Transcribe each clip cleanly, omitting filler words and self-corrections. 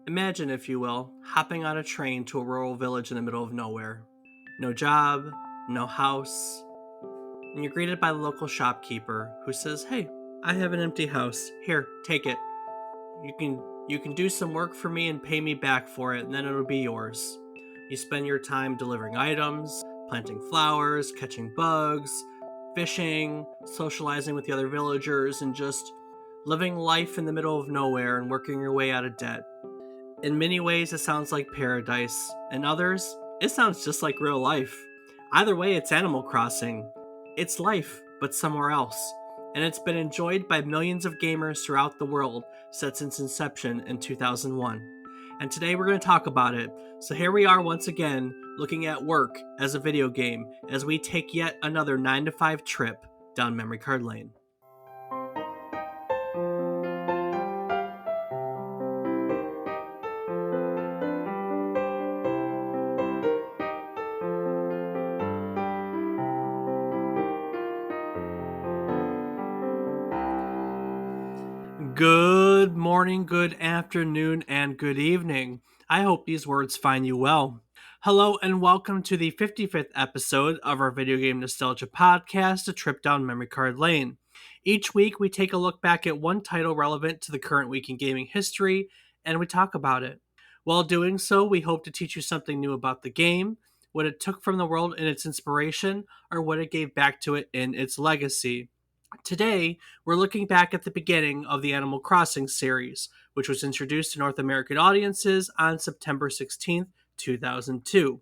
Imagine, if you will, hopping on a train to a rural village in the middle of nowhere. No job, no house, and you're greeted by the local shopkeeper who says, "Hey, I have an empty house. Here, take it. You can do some work for me and pay me back for it, and then it'll be yours." You spend your time delivering items, planting flowers, catching bugs, fishing, socializing with the other villagers, and just living life in the middle of nowhere and working your way out of debt. In many ways, it sounds like paradise. In others, it sounds just like real life. Either way, it's Animal Crossing. It's life, but somewhere else. And it's been enjoyed by millions of gamers throughout the world since its inception in 2001. And today we're going to talk about it. So here we are once again, looking at work as a video game, as we take yet another 9 to 5 trip down memory card lane. Good morning, good afternoon, and good evening. I hope these words find you well. Hello and welcome to the 55th episode of our video game nostalgia podcast, A Trip Down Memory Card Lane. Each week we take a look back at one title relevant to the current week in gaming history, and we talk about it. While doing so, we hope to teach you something new about the game, what it took from the world in its inspiration, or what it gave back to it in its legacy. Today, we're looking back at the beginning of the Animal Crossing series, which was introduced to North American audiences on September 16th, 2002.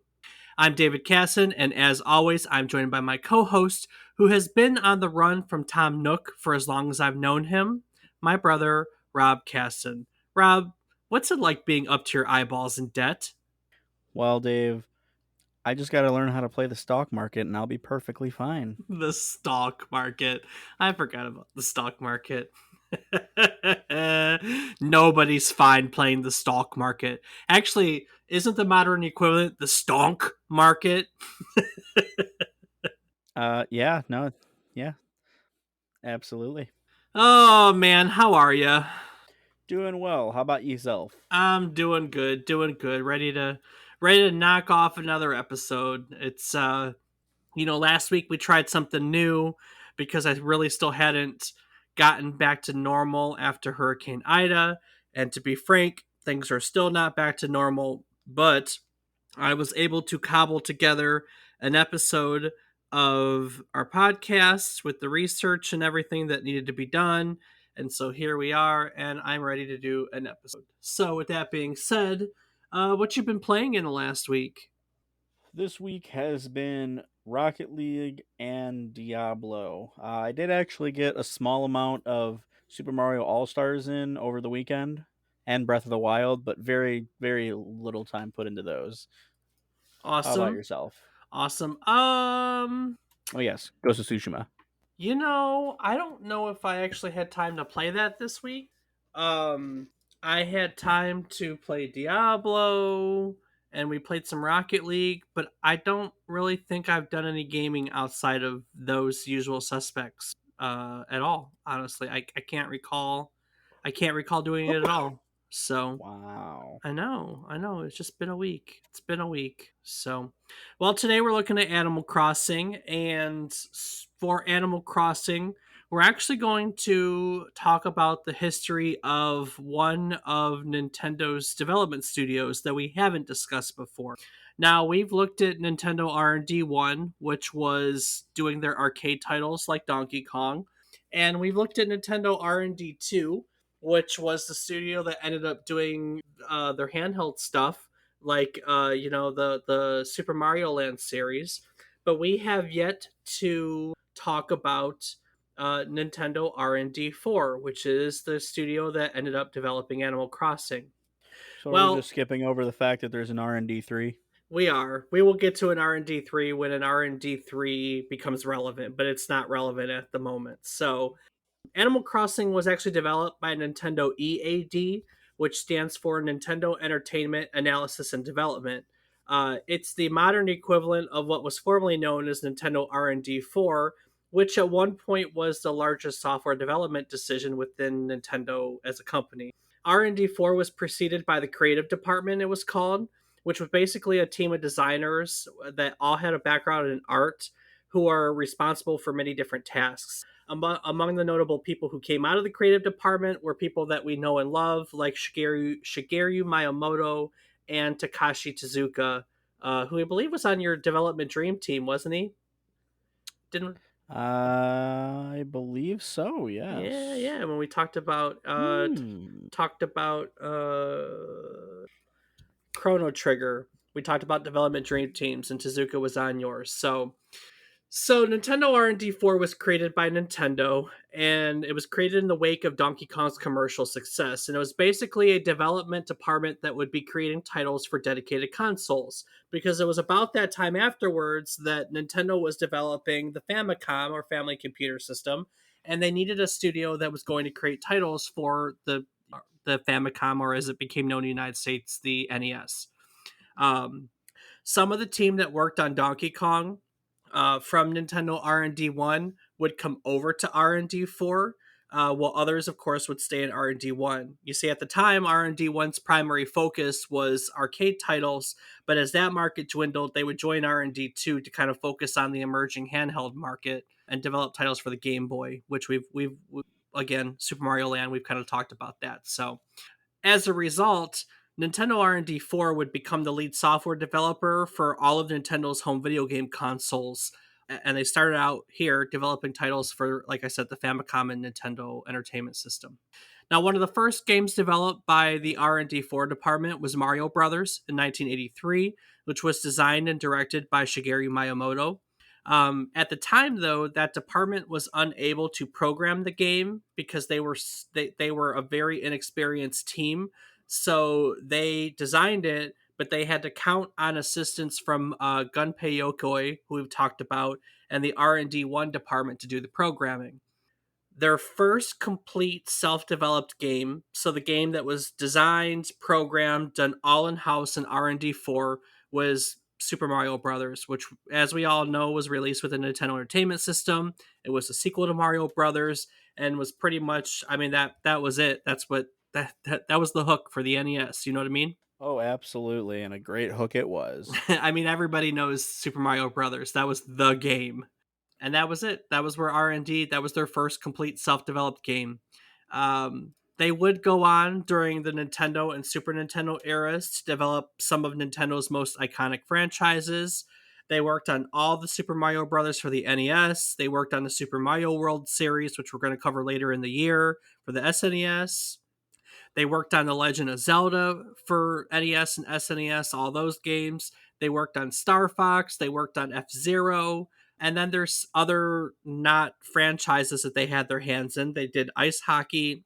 I'm David Casson, and as always, I'm joined by my co-host, who has been on the run from Tom Nook for as long as I've known him, my brother, Rob Casson. Rob, what's it like being up to your eyeballs in debt? Well, Dave, I just got to learn how to play the stock market and I'll be perfectly fine. The stock market. I forgot about the stock market. Nobody's fine playing the stock market. Actually, isn't the modern equivalent the stonk market? Yeah, absolutely. Oh man, how are you? Doing well. How about yourself? I'm doing good, doing good. Ready to knock off another episode. It's last week we tried something new because I really still hadn't gotten back to normal after Hurricane Ida. And to be frank, things are still not back to normal, but I was able to cobble together an episode of our podcast with the research and everything that needed to be done. And so here we are, and I'm ready to do an episode. So, with that being said, what you been playing in the last week? This week has been Rocket League and Diablo. I did actually get a small amount of Super Mario All Stars in over the weekend and Breath of the Wild, but very, very little time put into those. How about Awesome. yourself? Awesome. Oh, yes, Ghost of Tsushima. I don't know if I actually had time to play that this week. I had time to play Diablo and we played some Rocket League, but I don't really think I've done any gaming outside of those usual suspects at all. Honestly, I can't recall. I can't recall doing it at all. So Wow. I know. It's just been a week. It's been a week. So, well, today we're looking at Animal Crossing, and for Animal Crossing, we're actually going to talk about the history of one of Nintendo's development studios that we haven't discussed before. Now, we've looked at Nintendo R&D1, which was doing their arcade titles like Donkey Kong, and we've looked at Nintendo R&D2, which was the studio that ended up doing their handheld stuff, like the Super Mario Land series. But we have yet to talk about Nintendo R&D4, which is the studio that ended up developing Animal Crossing. So are we Well, just skipping over the fact that there's an R&D3? we are. We will get to an R&D3 when an R&D3 becomes relevant, but it's not relevant at the moment. So Animal Crossing was actually developed by Nintendo EAD, which stands for Nintendo Entertainment Analysis and Development. It's the modern equivalent of what was formerly known as Nintendo R&D4, which at one point was the largest software development decision within Nintendo as a company. R&D4 was preceded by the creative department, it was called, which was basically a team of designers that all had a background in art who are responsible for many different tasks. Among the notable people who came out of the creative department were people that we know and love, like Shigeru Miyamoto and Takashi Tezuka, who I believe was on your development dream team, wasn't he? Didn't I believe so, Yeah, yes. yeah. When we talked about Hmm. Chrono Trigger, we talked about development dream teams, and Tezuka was on yours. So Nintendo R&D4 was created by Nintendo, and it was created in the wake of Donkey Kong's commercial success. And it was basically a development department that would be creating titles for dedicated consoles. Because it was about that time afterwards that Nintendo was developing the Famicom, or Family Computer System, and they needed a studio that was going to create titles for the Famicom, or as it became known in the United States, the NES. Um, some of the team that worked on Donkey Kong from Nintendo R&D1 would come over to R&D4, while others, of course, would stay in R&D1. You see, at the time, R&D1's primary focus was arcade titles, but as that market dwindled, they would join R&D2 to kind of focus on the emerging handheld market and develop titles for the Game Boy, which we've again, Super Mario Land, we've kind of talked about that. So as a result, Nintendo R&D4 would become the lead software developer for all of Nintendo's home video game consoles. And they started out here developing titles for, like I said, the Famicom and Nintendo Entertainment System. Now, one of the first games developed by the R&D4 department was Mario Brothers in 1983, which was designed and directed by Shigeru Miyamoto. At the time, though, that department was unable to program the game because they were a very inexperienced team. So they designed it, but they had to count on assistance from Gunpei Yokoi, who we've talked about, and the R&D1 department to do the programming. Their first complete self-developed game, so the game that was designed, programmed, done all in-house in R&D4, was Super Mario Brothers, which, as we all know, was released with the Nintendo Entertainment System. It was a sequel to Mario Brothers, and was pretty much, I mean, that was it. That's what that was the hook for the NES. You know what I mean? Oh, absolutely, and a great hook it was. I mean, everybody knows Super Mario Brothers. That was the game. And that was it. That was where R&D, that was their first complete self-developed game. They would go on during the Nintendo and Super Nintendo eras to develop some of Nintendo's most iconic franchises. They worked on all the Super Mario Brothers for the NES. They worked on the Super Mario World series, which we're going to cover later in the year for the SNES. They worked on The Legend of Zelda for NES and SNES, all those games. They worked on Star Fox. They worked on F-Zero. And then there's other not franchises that they had their hands in. They did ice hockey.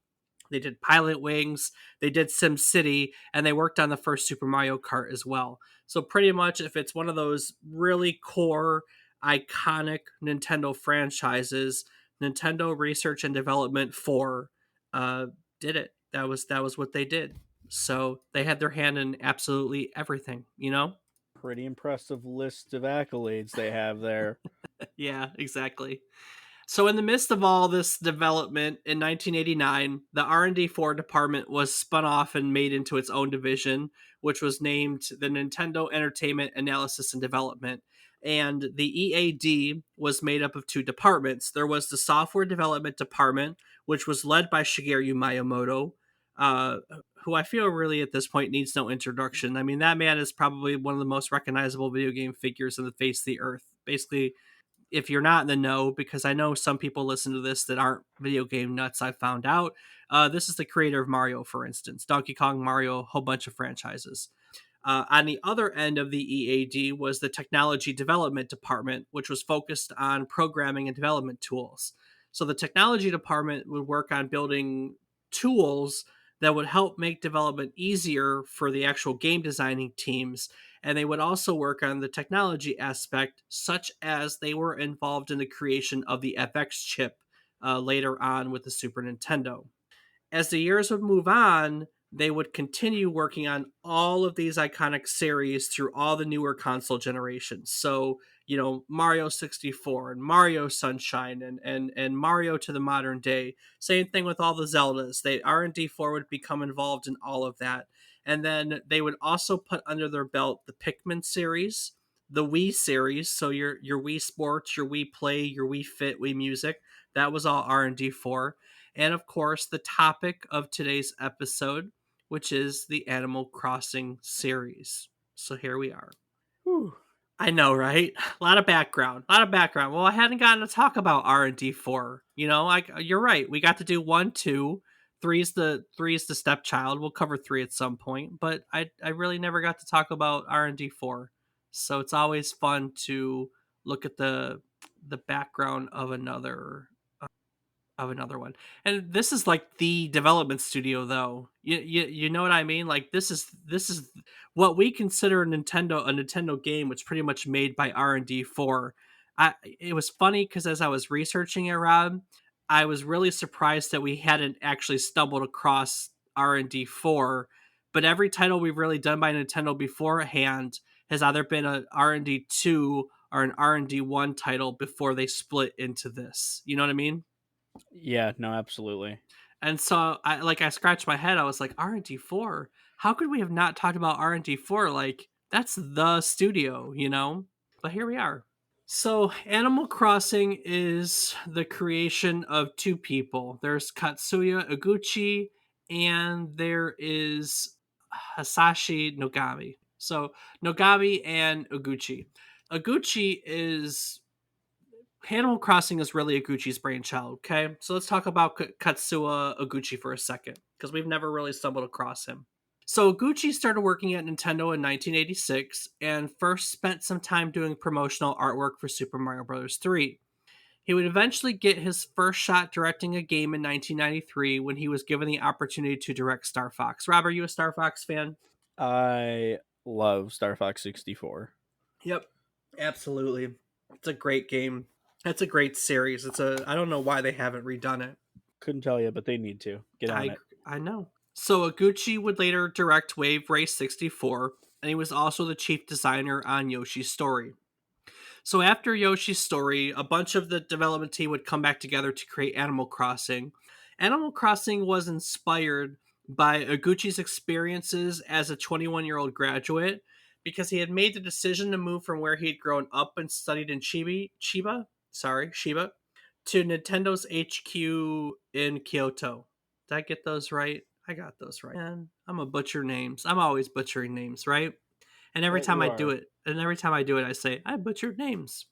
They did Pilot Wings. They did Sim City. And they worked on the first Super Mario Kart as well. So pretty much if it's one of those really core, iconic Nintendo franchises, Nintendo Research and Development 4 uh, did it. That was what they did. So they had their hand in absolutely everything, you know? Pretty impressive list of accolades they have there. Yeah, exactly. So in the midst of all this development in 1989, the R&D4 department was spun off and made into its own division, which was named the Nintendo Entertainment Analysis and Development. And the EAD was made up of two departments. There was the Software Development Department, which was led by Shigeru Miyamoto, uh, who I feel really at this point needs no introduction. I mean, that man is probably one of the most recognizable video game figures on the face of the earth. Basically, if you're not in the know, because I know some people listen to this that aren't video game nuts, I've found out. This is the creator of Mario, for instance, Donkey Kong, Mario, a whole bunch of franchises. On the other end of the EAD was the Technology Development Department, which was focused on programming and development tools. So the Technology Department would work on building tools that would help make development easier for the actual game designing teams. And they would also work on the technology aspect, such as they were involved in the creation of the FX chip later on with the Super Nintendo. As the years would move on, they would continue working on all of these iconic series through all the newer console generations. So Mario 64 and Mario Sunshine and Mario to the modern day. Same thing with all the Zeldas. They R&D4 would become involved in all of that. And then they would also put under their belt the Pikmin series, the Wii series, so your Wii Sports, your Wii Play, your Wii Fit, Wii Music. That was all R&D4. And of course, the topic of today's episode, which is the Animal Crossing series. So here we are. Whew. I know, right? A lot of background. A lot of background. Well, I hadn't gotten to talk about R&D4. You're right. We got to do 1, 2. Three's the stepchild. We'll cover 3 at some point, but I really never got to talk about R&D4. So it's always fun to look at the background of another one. And this is like the development studio, though. You know what I mean? Like this is what we consider a Nintendo game, which pretty much made by R&D4. It was funny because as I was researching it, Rob, I was really surprised that we hadn't actually stumbled across R&D4. But every title we've really done by Nintendo beforehand has either been a R&D2 or an R&D1 title before they split into this. You know what I mean? Yeah, no, absolutely. And so I scratched my head. I was like, R&D4? How could we have not talked about R&D4? Like, that's the studio. But here we are. So, Animal Crossing is the creation of two people. There's Katsuya Iguchi and there is Hasashi Nogami. So, Nogami and Iguchi. Iguchi is Animal Crossing is really Iguchi's brainchild, okay? So let's talk about Katsuya Iguchi for a second, because we've never really stumbled across him. So Iguchi started working at Nintendo in 1986 and first spent some time doing promotional artwork for Super Mario Bros. 3. He would eventually get his first shot directing a game in 1993 when he was given the opportunity to direct Star Fox. Rob, are you a Star Fox fan? I love Star Fox 64. Yep, absolutely. It's a great game. It's a great series. I don't know why they haven't redone it. Couldn't tell you, but they need to get on I it. I know. So Iguchi would later direct Wave Race 64, and he was also the chief designer on Yoshi's Story. So after Yoshi's Story, a bunch of the development team would come back together to create Animal Crossing. Animal Crossing was inspired by Iguchi's experiences as a 21-year-old graduate because he had made the decision to move from where he had grown up and studied in Shiba, to Nintendo's HQ in Kyoto. Did I get those right? I got those right. Man, I'm a butcher names. I'm always butchering names, right? And every time You I do are. it, I say I butchered names.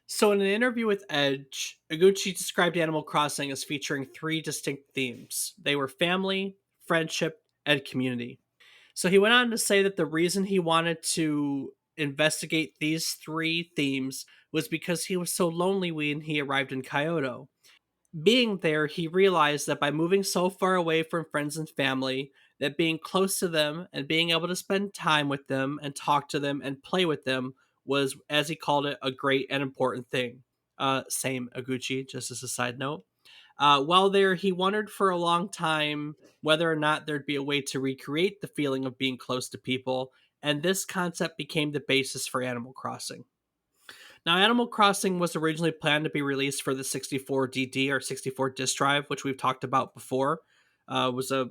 So in an interview with Edge, Iguchi described Animal Crossing as featuring 3 distinct themes. They were family, friendship, and community. So he went on to say that the reason he wanted to investigate these 3 themes was because he was so lonely when he arrived in Kyoto. Being there, he realized that by moving so far away from friends and family, that being close to them and being able to spend time with them and talk to them and play with them was, as he called it, a great and important thing. Same Iguchi, just as a side note. While there, he wondered for a long time whether or not there'd be a way to recreate the feeling of being close to people, and this concept became the basis for Animal Crossing. Now, Animal Crossing was originally planned to be released for the 64DD or 64 disk drive, which we've talked about before. Was a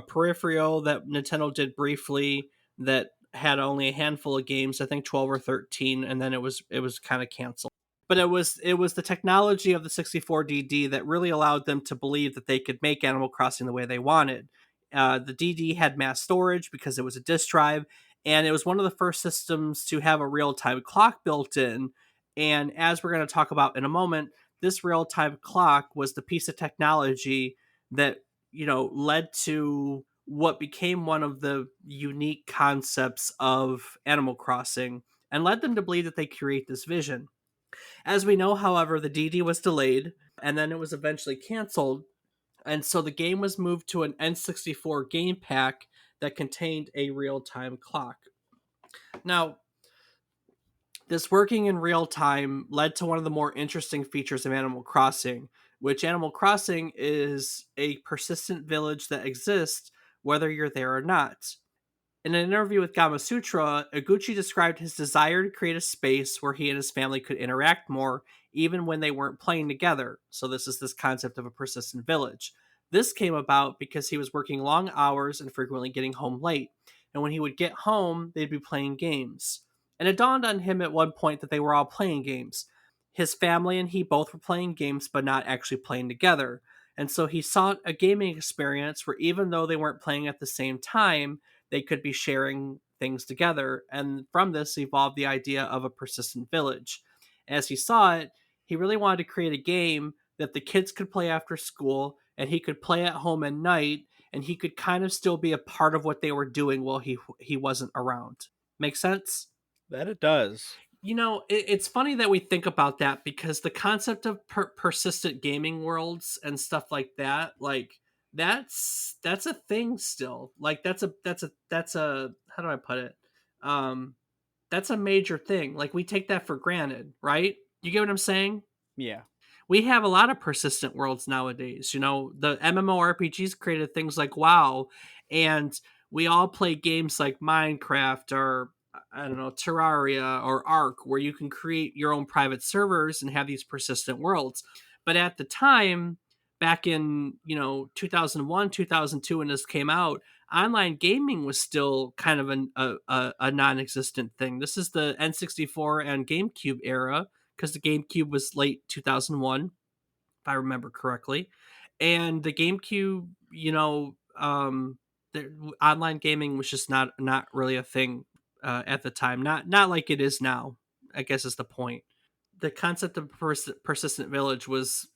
peripheral that Nintendo did briefly that had only a handful of games, I think 12 or 13, and then it was kind of canceled. But it was the technology of the 64DD that really allowed them to believe that they could make Animal Crossing the way they wanted. The DD had mass storage because it was a disk drive, and it was one of the first systems to have a real time clock built in, and as we're going to talk about in a moment, this real time clock was the piece of technology that, led to what became one of the unique concepts of Animal Crossing and led them to believe that they create this vision. As we know, however, the DD was delayed and then it was eventually canceled. And so the game was moved to an N64 game pack that contained a real time clock. Now, this working in real time led to one of the more interesting features of Animal Crossing, which Animal Crossing is a persistent village that exists whether you're there or not. In an interview with Gamasutra, Iguchi described his desire to create a space where he and his family could interact more, even when they weren't playing together. So, this is this concept of a persistent village. This came about because he was working long hours and frequently getting home late. And when he would get home, they'd be playing games. And it dawned on him at one point that they were all playing games. His family and he both were playing games, but not actually playing together. And so he sought a gaming experience where even though they weren't playing at the same time, they could be sharing things together. And from this evolved the idea of a persistent village. As he saw it, he really wanted to create a game that the kids could play after school and he could play at home at night and he could kind of still be a part of what they were doing while he wasn't around. Make sense? That it does. It's funny that we think about that because the concept of persistent gaming worlds and stuff like that, like that's a thing still. Like that's a how do I put it? Um, that's a major thing. Like we take that for granted, right? You get what I'm saying? Yeah. We have a lot of persistent worlds nowadays. The MMORPGs created things like WoW, and we all play games like Minecraft or I don't know, Terraria or Ark, where you can create your own private servers and have these persistent worlds. But at the time, back in 2001, 2002, when this came out, online gaming was still kind of a non-existent thing. This is the N64 and GameCube era because the GameCube was late 2001, if I remember correctly. And the GameCube, online gaming was just not really a thing at the time. Not like it is now, I guess is the point. The concept of persistent village was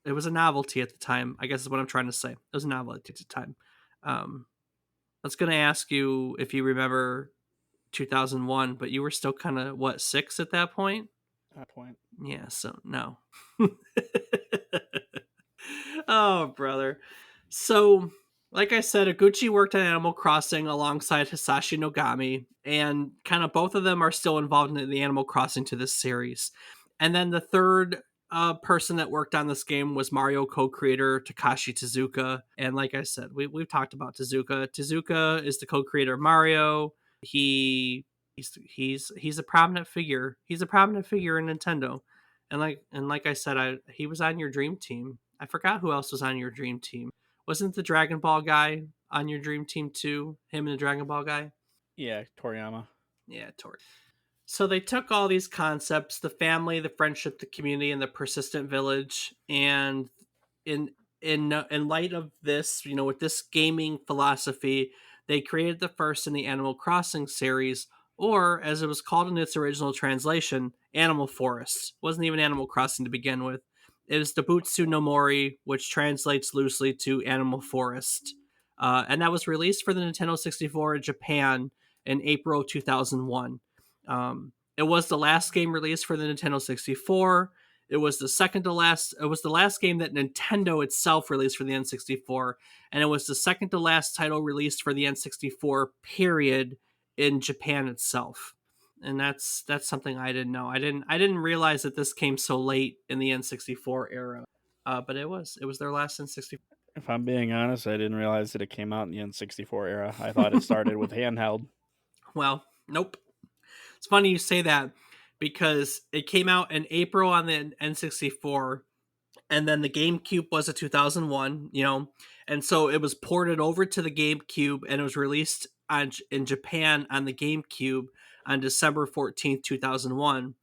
a novelty at the time, I guess is what I'm trying to say. It was a novelty at the time. I was going to ask you if you remember 2001, but you were still kind of, what, 6 at that point? That point. Yeah, so no. Oh, brother. So, like I said, Iguchi worked on Animal Crossing alongside Hisashi Nogami, and kind of both of them are still involved in the Animal Crossing to this series. And then the third person that worked on this game was Mario co-creator Takashi Tezuka. And like I said, we've talked about Tezuka. Tezuka is the co-creator of Mario. He's a prominent figure. He's a prominent figure in Nintendo. And like I said, he was on your dream team. I forgot who else was on your dream team. Wasn't the Dragon Ball guy on your dream team too? Him and the Dragon Ball guy? Yeah, Toriyama. Yeah, Tori. So they took all these concepts, the family, the friendship, the community, and the persistent village, and in in light of this, with this gaming philosophy, they created the first in the Animal Crossing series, or as it was called in its original translation, Animal Forest. It wasn't even Animal Crossing to begin with. It was the Butsu no Mori, which translates loosely to Animal Forest. And that was released for the Nintendo 64 in Japan in April 2001. It was the last game released for the Nintendo 64. It was the second to last. It was the last game that Nintendo itself released for the N64, and it was the second to last title released for the N64. Period in Japan itself, and that's something I didn't know. I didn't realize that this came so late in the N64 era, but it was their last N64. If I'm being honest, I didn't realize that it came out in the N64 era. I thought it started with handheld. Well, nope. It's funny you say that because it came out in April on the N64, and then the GameCube was a 2001, and so it was ported over to the GameCube and it was released in Japan on the GameCube on December 14th, 2001.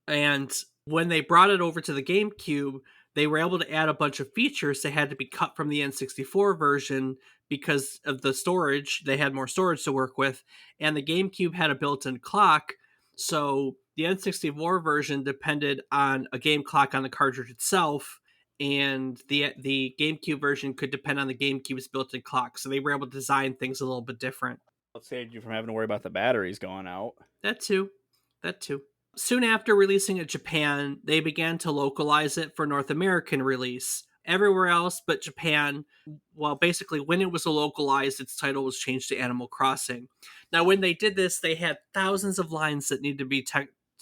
And when they brought it over to the GameCube, they were able to add a bunch of features that had to be cut from the N64 version because of the storage. They had more storage to work with, and the GameCube had a built in clock. So the N64 version depended on a game clock on the cartridge itself, and the GameCube version could depend on the GameCube's built in clock. So they were able to design things a little bit different. It saved you from having to worry about the batteries going out. That too. That too. Soon after releasing it in Japan, they began to localize it for North American release. Everywhere else but Japan, well, basically, when it was localized, its title was changed to Animal Crossing. Now, when they did this, they had thousands of lines that needed to be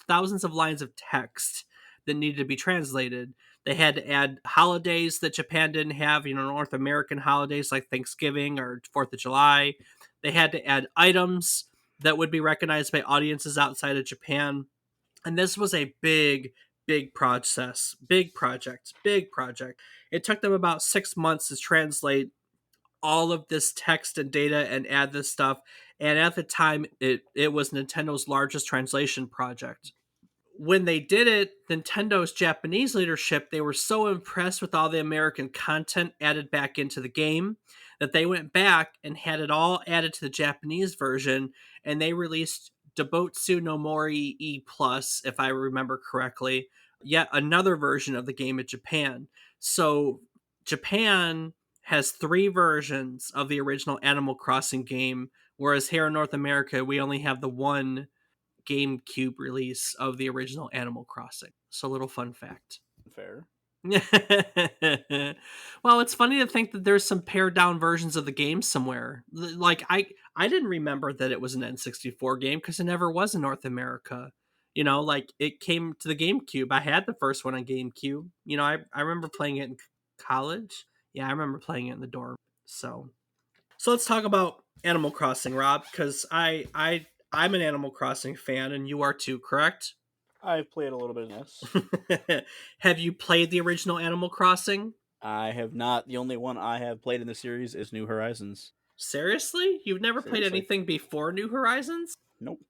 thousands of lines of text that needed to be translated. They had to add holidays that Japan didn't have, North American holidays like Thanksgiving or 4th of July. They had to add items that would be recognized by audiences outside of Japan. And this was a big process, big project. It took them about 6 months to translate all of this text and data and add this stuff. And at the time, it was Nintendo's largest translation project. When they did it, Nintendo's Japanese leadership, they were so impressed with all the American content added back into the game that they went back and had it all added to the Japanese version, and they released Dobotsu no Mori E Plus, if I remember correctly, yet another version of the game in Japan. So Japan has three versions of the original Animal Crossing game, whereas here in North America, we only have the one GameCube release of the original Animal Crossing. So, a little fun fact. Fair. Well, it's funny to think that there's some pared down versions of the game somewhere. Like I didn't remember that it was an N64 game because it never was in North America. You know, like it came to the GameCube. I had the first one on GameCube. You know, I remember playing it in college. Yeah, I remember playing it in the dorm. So let's talk about Animal Crossing, Rob, because I'm an Animal Crossing fan, and you are too, correct? I've played a little bit of this. Have you played the original Animal Crossing? I have not. The only one I have played in the series is New Horizons. Seriously? You've never played Seriously. anything before New Horizons? Nope.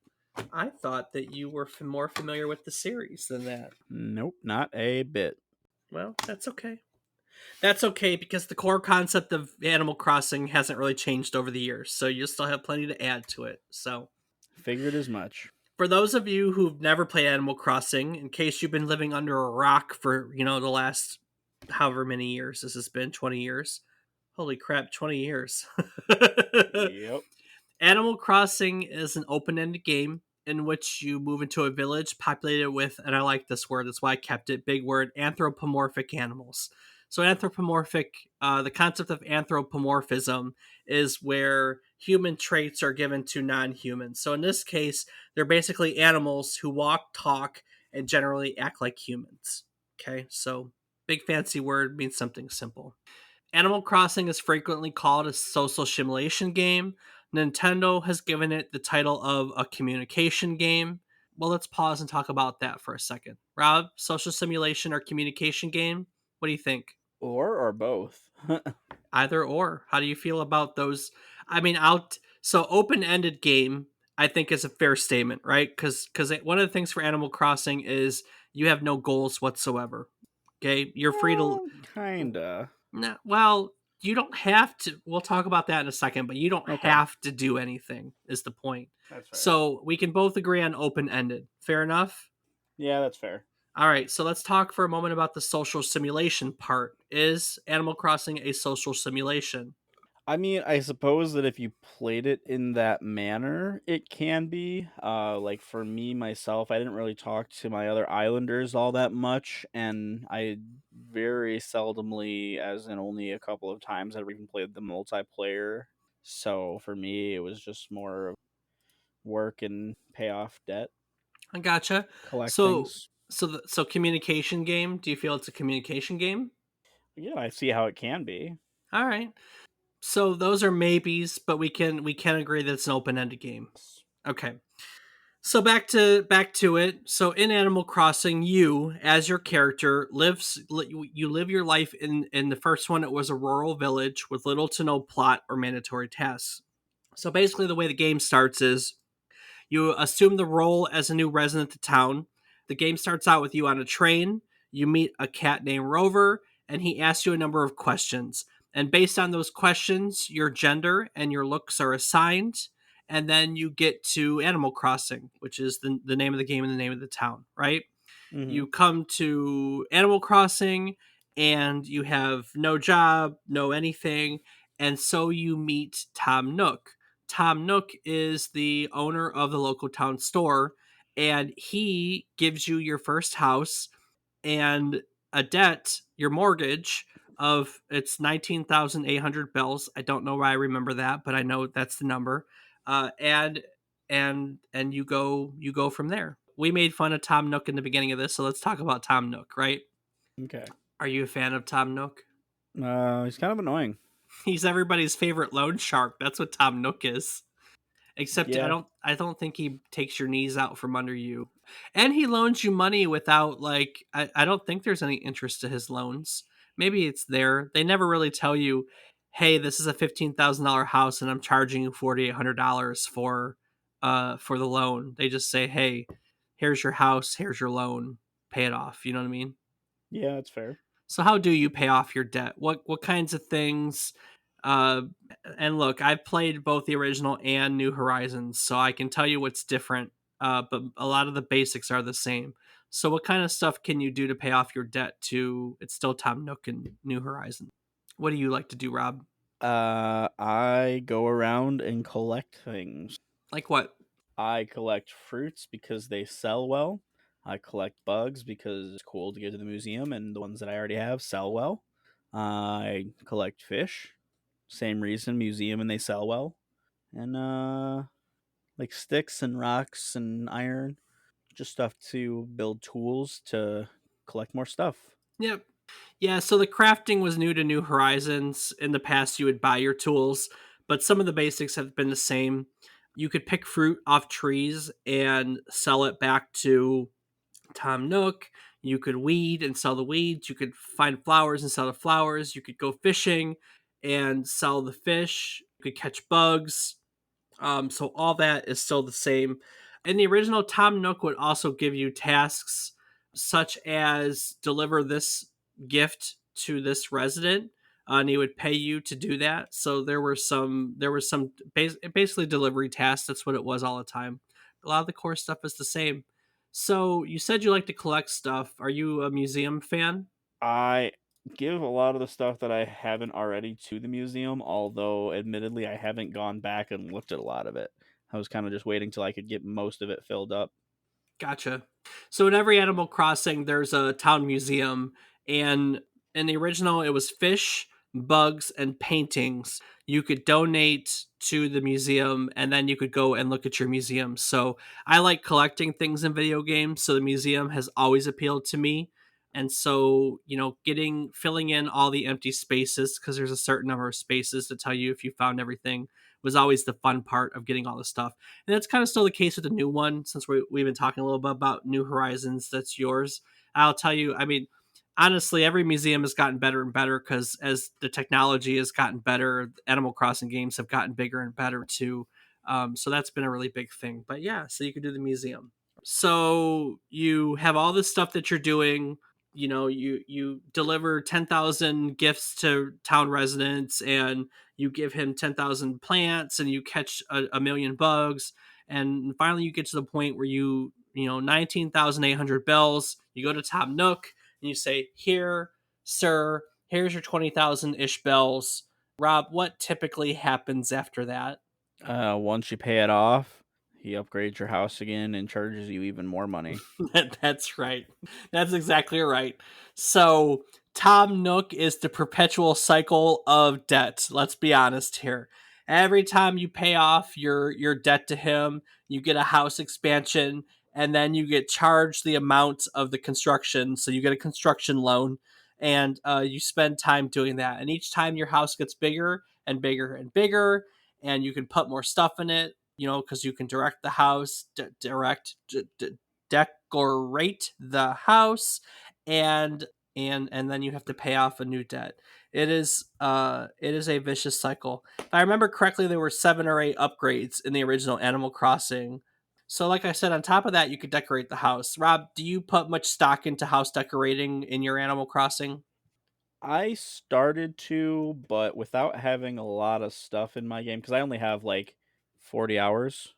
I thought that you were more familiar with the series than that. Nope, not a bit. Well, that's okay. That's okay because the core concept of Animal Crossing hasn't really changed over the years, so you still have plenty to add to it. So, Figured as much. for those of you who've never played Animal Crossing, in case you've been living under a rock for, the last however many years this has been, 20 years. Holy crap, 20 years. Yep. Animal Crossing is an open-ended game in which you move into a village populated with, and I like this word, that's why I kept it, big word, anthropomorphic animals. So anthropomorphic, the concept of anthropomorphism is where human traits are given to non-humans. So in this case, they're basically animals who walk, talk, and generally act like humans. Okay, so big fancy word means something simple. Animal Crossing is frequently called a social simulation game. Nintendo has given it the title of a communication game. Well, let's pause and talk about that for a second. Rob, social simulation or communication game? What do you think? Or both. Either or. How do you feel about those? I mean, so open-ended game, I think is a fair statement, right? Because one of the things for Animal Crossing is you have no goals whatsoever. Okay, you're free to. Kinda. No, well, you don't have to. We'll talk about that in a second, but you don't Okay. have to do anything, is the point. That's fair. So we can both agree on open ended. Fair enough? Yeah, that's fair. All right, so let's talk for a moment about the social simulation part. Is Animal Crossing a social simulation? I mean, I suppose that if you played it in that manner, it can be. Like for me myself, I didn't really talk to my other islanders all that much, and I very seldomly, as in only a couple of times, I've even played the multiplayer. So for me, it was just more of work and pay off debt, I gotcha. collect So, things. so communication game. Do you feel it's a communication game? Yeah, I see how it can be. All right. So those are maybes, but we can agree that it's an open ended game. Okay. So back to it. So in Animal Crossing, you as your character you live your life in the first one. It was a rural village with little to no plot or mandatory tasks. So basically, the way the game starts is you assume the role as a new resident of town. The game starts out with you on a train. You meet a cat named Rover, and he asks you a number of questions. And based on those questions, your gender and your looks are assigned. And then you get to Animal Crossing, which is the name of the game and the name of the town, right? Hmm. You come to Animal Crossing and you have no job, no anything, and so you meet Tom Nook. Tom Nook is the owner of the local town store, and he gives you your first house and a debt, your mortgage of it's 19,800 bells. I don't know why I remember that, but I know that's the number. And you go from there. We made fun of Tom Nook in the beginning of this, so let's talk about Tom Nook, right? Okay. Are you a fan of Tom Nook? He's kind of annoying. He's everybody's favorite loan shark. That's what Tom Nook is. Except Yeah, I don't think he takes your knees out from under you. And he loans you money without like I don't think there's any interest to his loans. Maybe it's there. They never really tell you, hey, this is a $15,000 house and I'm charging you $4,800 for the loan. They just say, hey, here's your house, here's your loan, pay it off. You know what I mean? yeah, that's fair. So how do you pay off your debt? What kinds of things? Uh, and look, I've played both the original and New Horizons, so I can tell you what's different. But a lot of the basics are the same. So what kind of stuff can you do to pay off your debt to? It's still Tom Nook and New Horizons. What do you like to do, Rob? I go around and collect things. Like what? I collect fruits because they sell well. I collect bugs because it's cool to get to the museum, and the ones that I already have sell well. I collect fish. Same reason, museum, and they sell well. And like sticks and rocks and iron, just stuff to build tools to collect more stuff. Yep. Yeah, so the crafting was new to New Horizons. In the past, you would buy your tools, but some of the basics have been the same. You could pick fruit off trees and sell it back to Tom Nook. You could weed and sell the weeds. You could find flowers and sell the flowers. You could go fishing and sell the fish. You could catch bugs. So all that is still the same. In the original, Tom Nook would also give you tasks such as deliver this gift to this resident, and he would pay you to do that. So there were some basically delivery tasks. That's what it was all the time. A lot of the core stuff is the same. So you said you like to collect stuff. Are you a museum fan? I give a lot of the stuff that I haven't already to the museum, although admittedly I haven't gone back and looked at a lot of it. I was kind of just waiting till I could get most of it filled up. Gotcha. So in every Animal Crossing, there's a town museum, and in the original, it was fish, bugs, and paintings. You could donate to the museum, and then you could go and look at your museum. So I like collecting things in video games, so the museum has always appealed to me. And so, getting filling in all the empty spaces because there's a certain number of spaces to tell you if you found everything was always the fun part of getting all the stuff. And that's kind of still the case with the new one, since we've been talking a little bit about New Horizons. That's yours. I'll tell you, I mean, honestly, every museum has gotten better and better because as the technology has gotten better, Animal Crossing games have gotten bigger and better too. So that's been a really big thing. But yeah, so you can do the museum. So you have all this stuff that you're doing. You deliver 10,000 gifts to town residents, and you give him 10,000 plants, and you catch a million bugs, and finally you get to the point where 19,800 bells. You go to Tom Nook and you say, "Here, sir, here's your 20,000 ish bells." Rob, what typically happens after that? Once you pay it off, he upgrades your house again and charges you even more money. That's right. That's exactly right. So Tom Nook is the perpetual cycle of debt. Let's be honest here. Every time you pay off your debt to him, you get a house expansion, and then you get charged the amount of the construction. So you get a construction loan, and you spend time doing that. And each time your house gets bigger and bigger and bigger, and you can put more stuff in it. Because you can direct the house, decorate the house, and and then you have to pay off a new debt. It is a vicious cycle. If I remember correctly, there were 7 or 8 upgrades in the original Animal Crossing. So like I said, on top of that, you could decorate the house. Rob, do you put much stock into house decorating in your Animal Crossing? I started to, but without having a lot of stuff in my game, because I only have like 40 hours.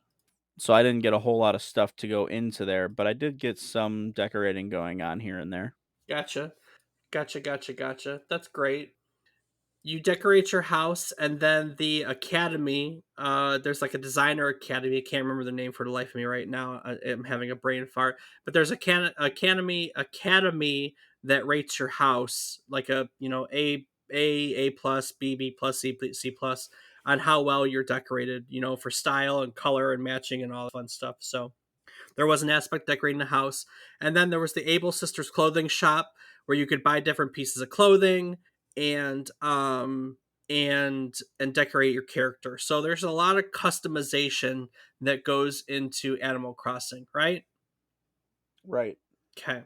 So I didn't get a whole lot of stuff to go into there, but I did get some decorating going on here and there. Gotcha. Gotcha. That's great. You decorate your house, and then the academy, there's like a designer academy. I can't remember the name for the life of me right now. I'm having a brain fart. But there's a academy that rates your house like a plus, b plus, c plus, on how well you're decorated, for style and color and matching and all the fun stuff. So there was an aspect decorating the house. And then there was the Able Sisters clothing shop where you could buy different pieces of clothing, and and decorate your character. So there's a lot of customization that goes into Animal Crossing, right? Right. Okay.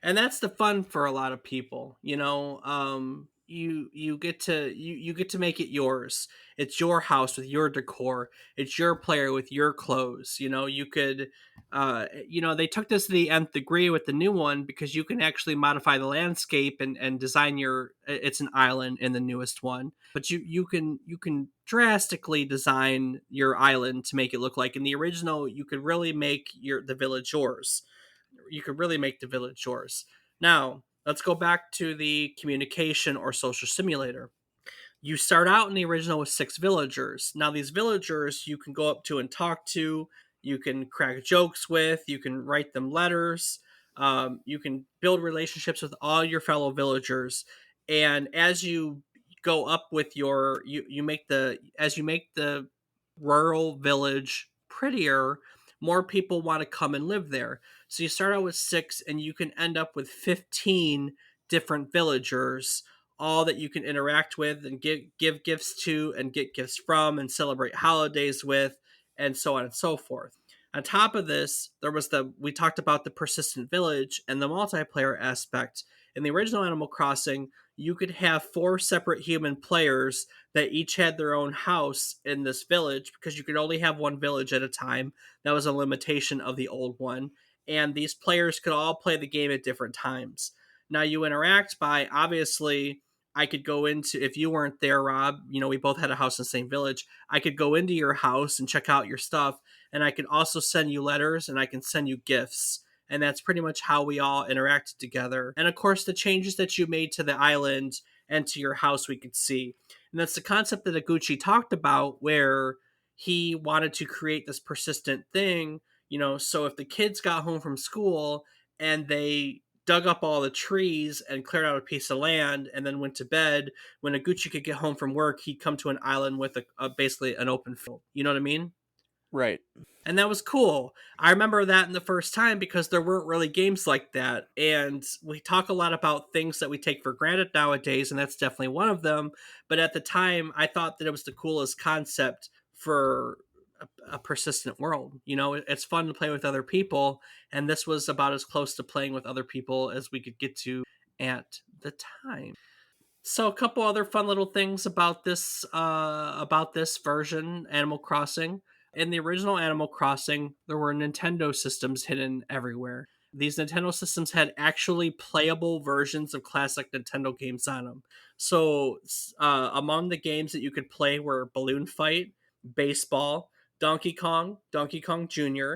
And that's the fun for a lot of people. You get to you get to make it yours. It's your house with your decor. It's your player with your clothes. You could they took this to the nth degree with the new one because you can actually modify the landscape and design it's an island in the newest one. But you can drastically design your island to make it look like in the original you could really make the village yours. You could really make the village yours. Now, let's go back to the communication or social simulator. You start out in the original with 6 villagers. Now, these villagers you can go up to and talk to, you can crack jokes with, you can write them letters, you can build relationships with all your fellow villagers. And as you go up with you make the rural village prettier, more people want to come and live there. So you start out with 6, and you can end up with 15 different villagers, all that you can interact with and give gifts to and get gifts from and celebrate holidays with, and so on and so forth. On top of this, we talked about the persistent village and the multiplayer aspect. In the original Animal Crossing, you could have 4 separate human players that each had their own house in this village because you could only have one village at a time. That was a limitation of the old one. And these players could all play the game at different times. Now you interact by, obviously, I could go into, if you weren't there, Rob, we both had a house in the same village. I could go into your house and check out your stuff, and I could also send you letters and I can send you gifts. And that's pretty much how we all interacted together. And of course, the changes that you made to the island and to your house, we could see. And that's the concept that Iguchi talked about, where he wanted to create this persistent thing. So if the kids got home from school and they dug up all the trees and cleared out a piece of land and then went to bed, when Iguchi could get home from work, he'd come to an island with basically an open field. You know what I mean? Right. And that was cool. I remember that in the first time because there weren't really games like that. And we talk a lot about things that we take for granted nowadays, and that's definitely one of them. But at the time, I thought that it was the coolest concept for a persistent world. It's fun to play with other people, and this was about as close to playing with other people as we could get to at the time. So a couple other fun little things about this version, Animal Crossing. In the original Animal Crossing, there were Nintendo systems hidden everywhere. These Nintendo systems had actually playable versions of classic Nintendo games on them. So among the games that you could play were Balloon Fight, Baseball, Donkey Kong Jr.,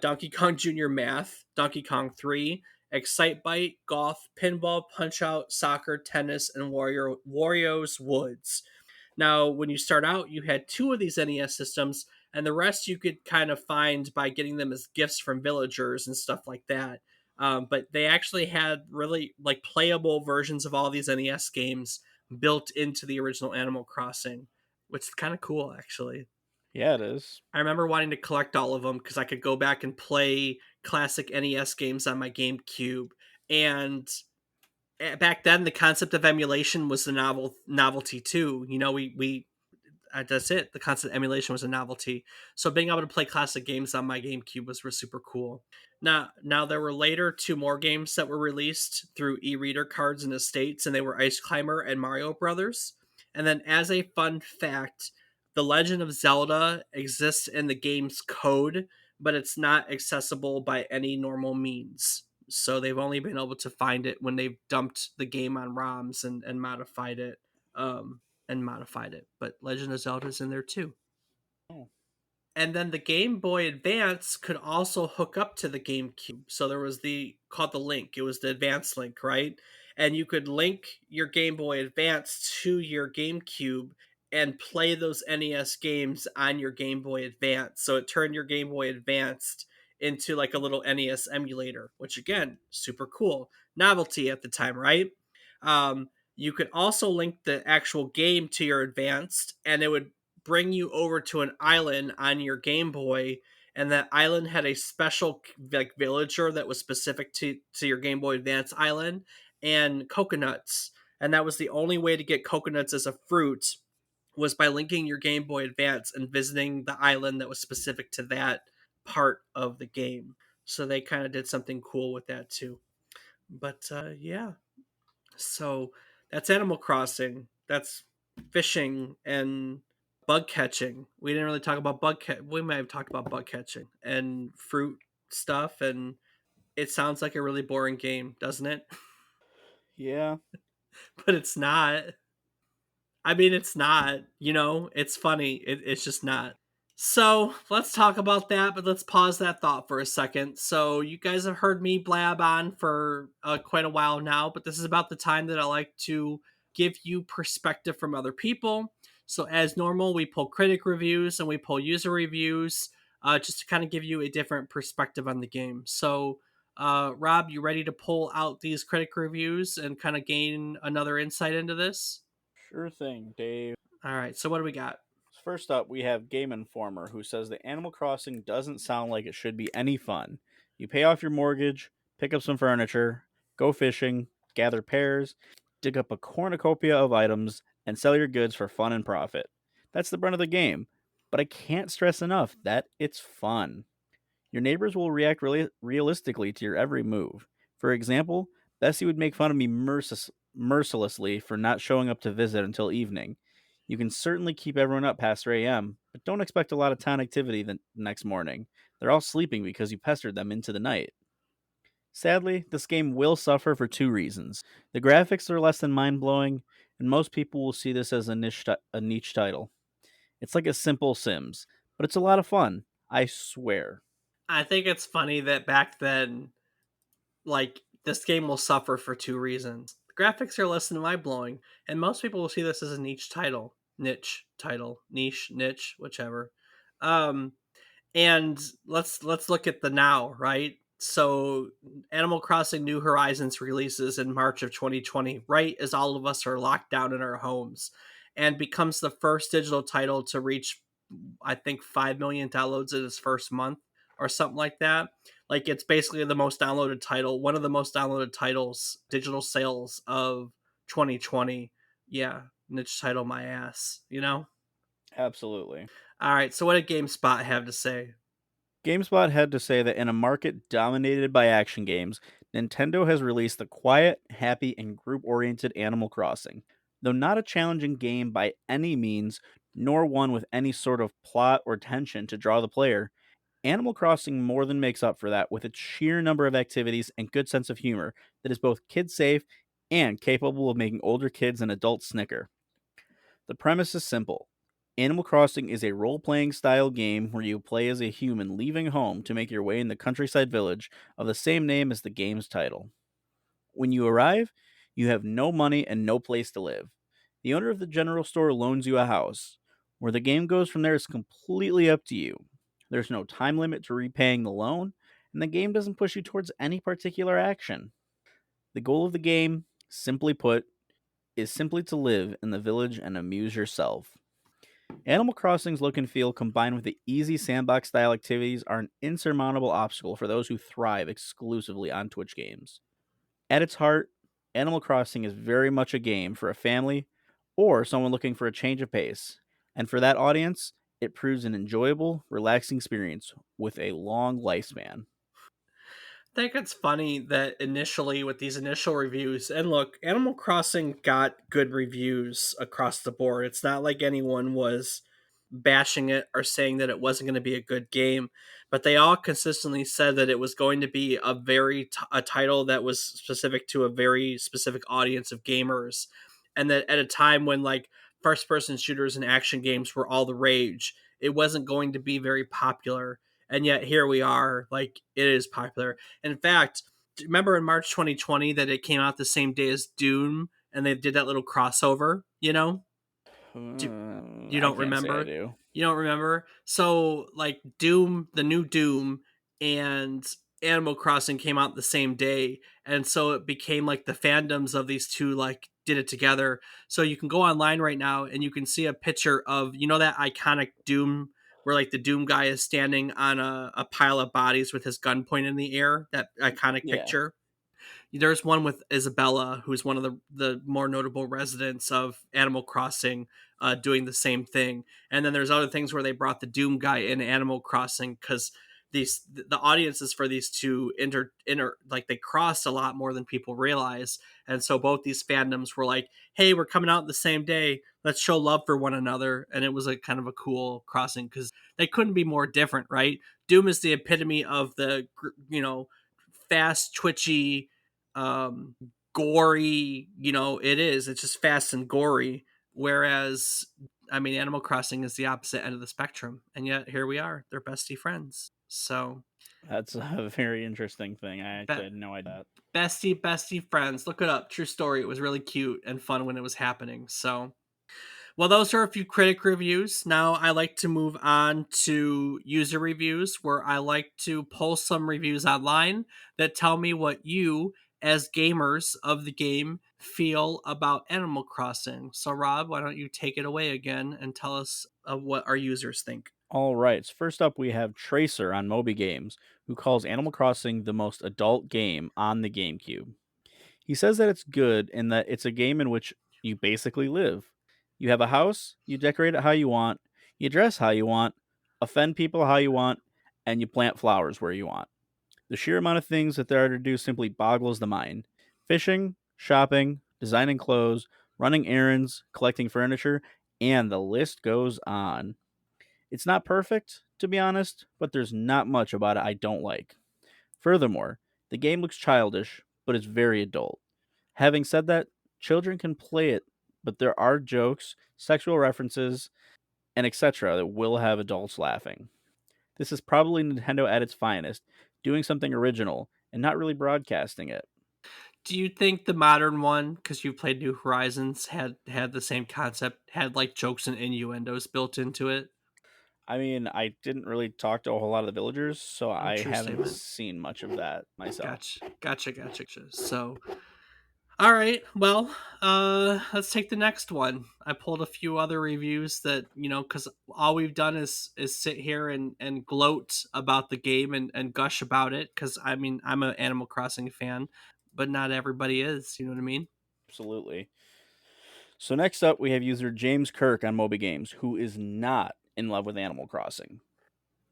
Donkey Kong Jr. Math, Donkey Kong 3, Excitebike, Golf, Pinball, Punch Out, Soccer, Tennis, and Wario's Woods. Now, when you start out, you had 2 of these NES systems, and the rest you could kind of find by getting them as gifts from villagers and stuff like that. But they actually had really like playable versions of all these NES games built into the original Animal Crossing, which is kind of cool, actually. Yeah, it is. I remember wanting to collect all of them because I could go back and play classic NES games on my GameCube. And back then, the concept of emulation was the novelty too. We that's it. The concept of emulation was a novelty. So being able to play classic games on my GameCube was super cool. Now there were later 2 more games that were released through e-reader cards in the States, and they were Ice Climber and Mario Brothers. And then, as a fun fact, The Legend of Zelda exists in the game's code, but it's not accessible by any normal means. So they've only been able to find it when they've dumped the game on ROMs and modified it. But Legend of Zelda's in there too. Oh. And then the Game Boy Advance could also hook up to the GameCube. So there was called the Link. It was the Advance Link, right? And you could link your Game Boy Advance to your GameCube and play those NES games on your Game Boy Advance. So it turned your Game Boy Advanced into like a little NES emulator, which again, super cool. Novelty at the time, right? You could also link the actual game to your Advanced, and it would bring you over to an island on your Game Boy, and that island had a special like villager that was specific to your Game Boy Advance island, and coconuts. And that was the only way to get coconuts as a fruit was by linking your Game Boy Advance and visiting the island that was specific to that part of the game. So they kind of did something cool with that too. But yeah, so that's Animal Crossing. That's fishing and bug catching. We didn't really talk about We might have talked about bug catching and fruit stuff, and it sounds like a really boring game, doesn't it? Yeah, But it's not. I mean, it's not. It's funny. It's just not. So let's talk about that, but let's pause that thought for a second. So you guys have heard me blab on for quite a while now, but this is about the time that I like to give you perspective from other people. So as normal, we pull critic reviews and we pull user reviews, just to kind of give you a different perspective on the game. So, Rob, you ready to pull out these critic reviews and kind of gain another insight into this? sure thing, Dave. All right. So what do we got? First up, we have Game Informer, who says that Animal Crossing doesn't sound like it should be any fun. You pay off your mortgage, pick up some furniture, go fishing, gather pears, dig up a cornucopia of items, and sell your goods for fun and profit. That's the brunt of the game, but I can't stress enough that it's fun. Your neighbors will react realistically to your every move. For example, Bessie would make fun of me mercilessly for not showing up to visit until evening. You can certainly keep everyone up past 3 a.m., but don't expect a lot of town activity the next morning. They're all sleeping because you pestered them into the night. Sadly, this game will suffer for two reasons. The graphics are less than mind blowing, and most people will see this as a niche title. It's like a simple Sims, but it's a lot of fun. I swear. I think it's funny that back then, like, this game will suffer for two reasons. The graphics are less than mind blowing, and most people will see this as a niche title, niche, niche, whichever. Um, and let's look at the now, right? So Animal Crossing New Horizons releases in March of 2020, right as all of us are locked down in our homes, and becomes the first digital title to reach, I think, 5 million downloads in its first month or something like that. Like, it's basically the most downloaded title, one of the most downloaded titles, digital sales of 2020. Yeah, niche title my ass. Absolutely. All right, so what did GameSpot have to say? GameSpot had to say that in a market dominated by action games, Nintendo has released the quiet, happy, and group oriented Animal Crossing. Though not a challenging game by any means, nor one with any sort of plot or tension to draw the player, Animal Crossing more than makes up for that with its sheer number of activities and good sense of humor that is both kid safe and capable of making older kids and adults snicker. The premise is simple. Animal Crossing is a role playing style game where you play as a human leaving home to make your way in the countryside village of the same name as the game's title. When you arrive, you have no money and no place to live. The owner of the general store loans you a house. Where the game goes from there is completely up to you. There's no time limit to repaying the loan, and the game doesn't push you towards any particular action. The goal of the game, simply put, is simply to live in the village and amuse yourself. Animal Crossing's look and feel combined with the easy sandbox style activities are an insurmountable obstacle for those who thrive exclusively on Twitch games. At its heart, Animal Crossing is very much a game for a family or someone looking for a change of pace. And for that audience, it proves an enjoyable, relaxing experience with a long lifespan. I think it's funny that initially with these initial reviews, and look, Animal Crossing got good reviews across the board. It's not like anyone was bashing it or saying that it wasn't going to be a good game, but they all consistently said that it was going to be a title that was specific to a very specific audience of gamers, and that at a time when, like, first person shooters and action games were all the rage, it wasn't going to be very popular. And yet here we are, like, it is popular. In fact, remember in March 2020 that it came out the same day as Doom, and they did that little crossover, Do, you I don't can't say I remember? do. You don't remember? So, like, Doom, the new Doom, and Animal Crossing came out the same day, and so it became like the fandoms of these two, like, did it together. So you can go online right now and you can see a picture of, that iconic Doom where, like, the Doom guy is standing on a pile of bodies with his gun pointed in the air, that iconic Yeah. picture. There's one with Isabella, who's one of the more notable residents of Animal Crossing, doing the same thing. And then there's other things where they brought the Doom guy in Animal Crossing because the audiences for these two inter like they crossed a lot more than people realize. And so both these fandoms were like, hey, we're coming out the same day, let's show love for one another. And it was a kind of a cool crossing because they couldn't be more different, right? Doom is the epitome of the fast, twitchy, um, gory. It is. It's just fast and gory. Whereas, I mean, Animal Crossing is the opposite end of the spectrum, and yet here we are. They're bestie friends. So, That's a very interesting thing. I actually be- had no idea. bestie friends. Look it up. True story. It was really cute and fun when it was happening. So, well, those are a few critic reviews. Now I like to move on to user reviews, where I like to pull some reviews online that tell me what you, as gamers of the game, feel about Animal Crossing. So, Rob, why don't you take it away again and tell us what our users think? All right. So first up, we have Tracer on Moby Games, who calls Animal Crossing the most adult game on the GameCube. He says that it's good and that it's a game in which you basically live. You have a house, you decorate it how you want, you dress how you want, offend people how you want, and you plant flowers where you want. The sheer amount of things that there are to do simply boggles the mind. Fishing, shopping, designing clothes, running errands, collecting furniture, and the list goes on. It's not perfect, to be honest, but there's not much about it I don't like. Furthermore, the game looks childish, but it's very adult. Having said that, children can play it, but there are jokes, sexual references, and etc. that will have adults laughing. This is probably Nintendo at its finest, doing something original and not really broadcasting it. Do you think the modern one, because you played New Horizons, had the same concept, had like jokes and innuendos built into it? I mean, I didn't really talk to a whole lot of the villagers, so Oh, I true haven't statement. seen much of that myself. Gotcha. So, all right. Well, let's take the next one. I pulled a few other reviews that, cuz all we've done is sit here and gloat about the game and gush about it cuz I mean, I'm an Animal Crossing fan, but not everybody is, you know what I mean? Absolutely. So next up, we have user James Kirk on Moby Games, who is not in love with Animal Crossing.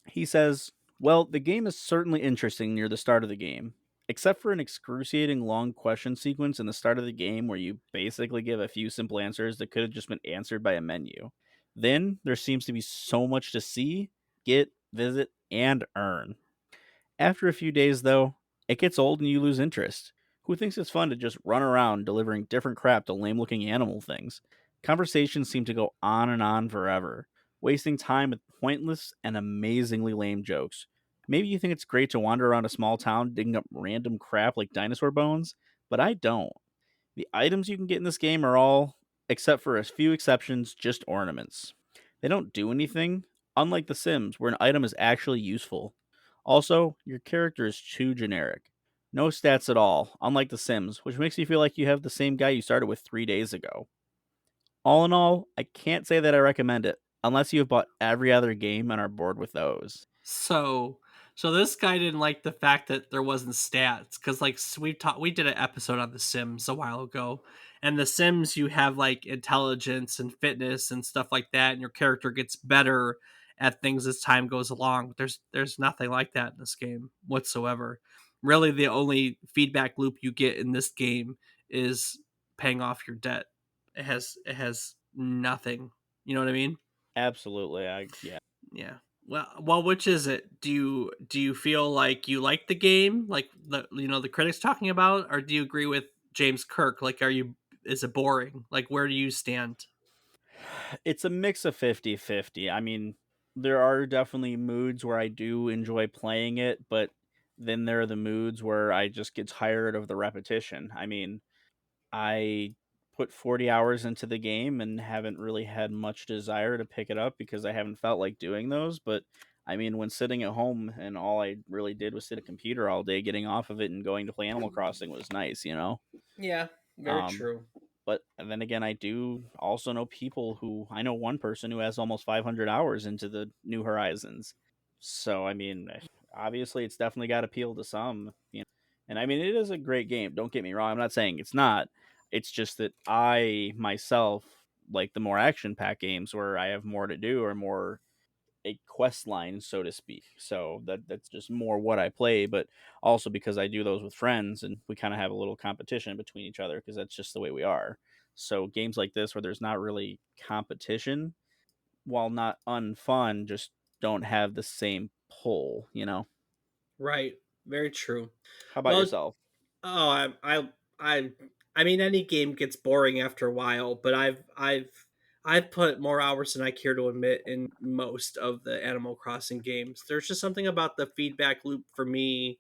He says, well, the game is certainly interesting near the start of the game, except for an excruciating long question sequence in the start of the game where you basically give a few simple answers that could have just been answered by a menu. Then there seems to be so much to see, get, visit, and earn. After a few days, though, it gets old and you lose interest. Who thinks it's fun to just run around delivering different crap to lame looking animal things? Conversations seem to go on and on forever, wasting time with pointless and amazingly lame jokes. Maybe you think it's great to wander around a small town digging up random crap like dinosaur bones, but I don't. The items you can get in this game are all, except for a few exceptions, just ornaments. They don't do anything, unlike The Sims, where an item is actually useful. Also, your character is too generic. No stats at all, unlike The Sims, which makes you feel like you have the same guy you started with 3 days ago. All in all, I can't say that I recommend it, unless you have bought every other game and are bored with those. So, so this guy didn't like the fact that there wasn't stats because, like, we did an episode on The Sims a while ago, and The Sims you have like intelligence and fitness and stuff like that, and your character gets better at things as time goes along. There's nothing like that in this game whatsoever. Really, the only feedback loop you get in this game is paying off your debt. It has nothing. You know what I mean? Absolutely, yeah. Yeah. Well, which is it? Do you feel like you like the game, like the critics talking about, or do you agree with James Kirk? Like, is it boring? Like, where do you stand? It's a mix of 50-50. I mean, there are definitely moods where I do enjoy playing it, but then there are the moods where I just get tired of the repetition. I mean, I put 40 hours into the game and haven't really had much desire to pick it up because I haven't felt like doing those. But I mean, when sitting at home and all I really did was sit at a computer all day, getting off of it and going to play Animal Crossing was nice, you know? Yeah, very Um, true. but then again, I do also know people who I know one person who has almost 500 hours into the New Horizons. So, I mean, obviously, it's definitely got appeal to some, you know. And I mean, it is a great game. Don't get me wrong. I'm not saying it's not. It's just that I myself like the more action packed games where I have more to do or more a quest line, so to speak. So that's just more what I play, but also because I do those with friends and we kind of have a little competition between each other because that's just the way we are. So games like this where there's not really competition, while not unfun, just don't have the same pull, you know? Right. Very true. How about Well, yourself? oh, I, I mean, any game gets boring after a while, but I've put more hours than I care to admit in most of the Animal Crossing games. There's just something about the feedback loop for me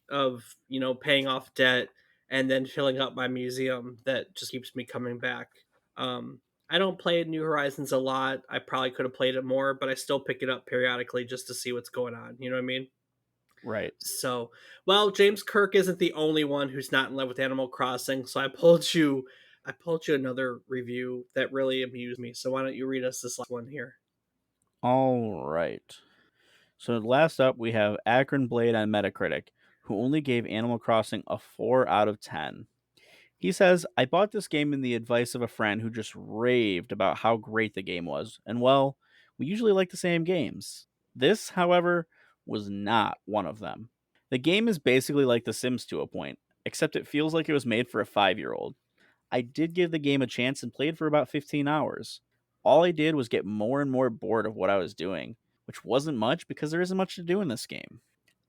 of paying off debt and then filling up my museum that just keeps me coming back. Um, I don't play New Horizons a lot. I probably could have played it more, but I still pick it up periodically just to see what's going on. You know what I mean? Right. So, well, James Kirk isn't the only one who's not in love with Animal Crossing. So I pulled you another review that really amused me. So why don't you read us this last one here? All right. So last up, we have Akron Blade on Metacritic, who only gave Animal Crossing a 4 out of 10. He says, I bought this game in the advice of a friend who just raved about how great the game was, and well, we usually like the same games. This, however, was not one of them. The game is basically like The Sims to a point, except it feels like it was made for a 5-year-old. I did give the game a chance and played for about 15 hours. All I did was get more and more bored of what I was doing, which wasn't much because there isn't much to do in this game.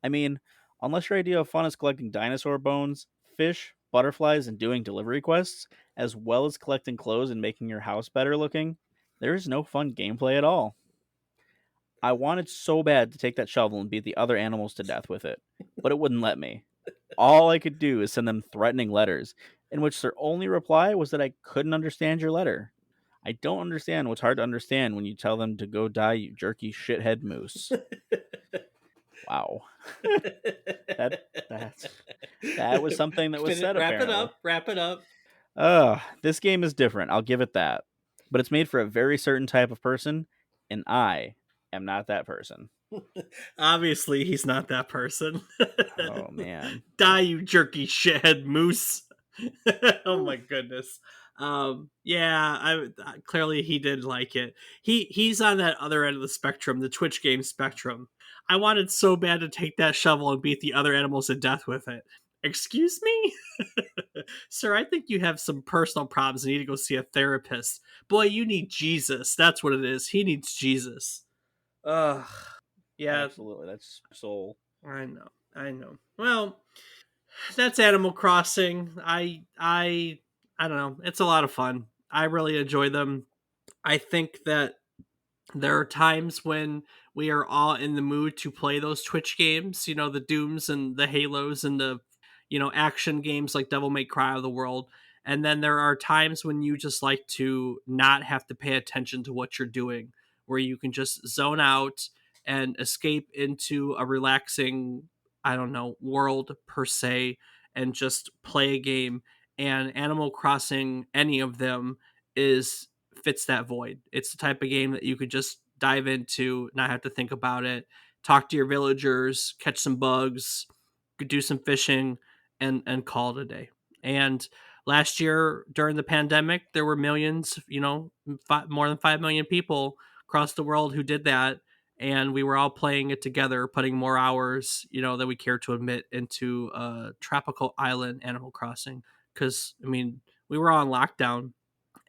I mean, unless your idea of fun is collecting dinosaur bones, fish, butterflies, and doing delivery quests, as well as collecting clothes and making your house better looking, there is no fun gameplay at all. I wanted so bad to take that shovel and beat the other animals to death with it, but it wouldn't let me. All I could do is send them threatening letters, in which their only reply was that I couldn't understand your letter. I don't understand what's hard to understand when you tell them to go die, you jerky shithead moose. Wow. That that's that was something that was said Wrap it apparently. up. Wrap it up. This game is different, I'll give it that. But it's made for a very certain type of person, and I am not that person. Obviously, he's not that person. Oh man. Die, you jerky shithead moose. Oh Whew. my goodness. Yeah, clearly he did like it. He's on that other end of the spectrum, the Twitch game spectrum. I wanted so bad to take that shovel and beat the other animals to death with it. Excuse me? Sir, I think you have some personal problems and need to go see a therapist. Boy, you need Jesus. That's what it is. He needs Jesus. Ugh. Yeah, Absolutely. That's soul. I know. I know. Well, that's Animal Crossing. I don't know. It's a lot of fun. I really enjoy them. I think that there are times when we are all in the mood to play those Twitch games, the Dooms and the Halos and the, action games like Devil May Cry of the world. And then there are times when you just like to not have to pay attention to what you're doing, where you can just zone out and escape into a relaxing, I don't know, world per se, and just play a game. And Animal Crossing, any of them, is fits that void. It's the type of game that you could just dive into, not have to think about it, talk to your villagers, catch some bugs, do some fishing, and call it a day. And last year during the pandemic, there were millions, more than 5 million people across the world who did that. And we were all playing it together, putting more hours, than we care to admit into tropical island Animal Crossing. Because, I mean, we were on lockdown